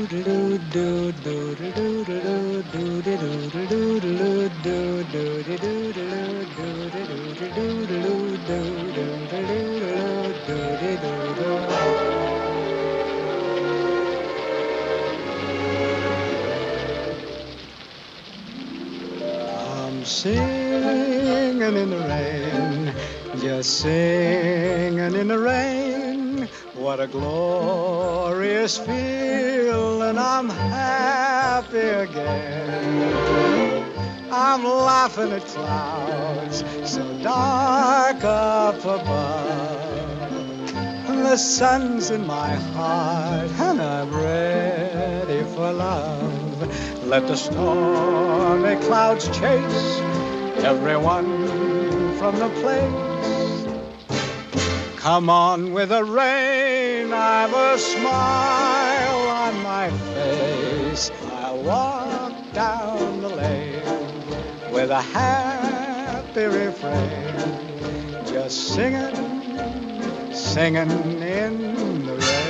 I'm singing in the rain, just singing in the rain. What a glorious feeling, I'm happy again. I'm laughing at clouds so dark up above. The sun's in my heart and I'm ready for love. Let the stormy clouds chase everyone from the place. Come on with the rain, I've a smile on my face. I'll walk down the lane with a happy refrain, just singing, singing in the rain.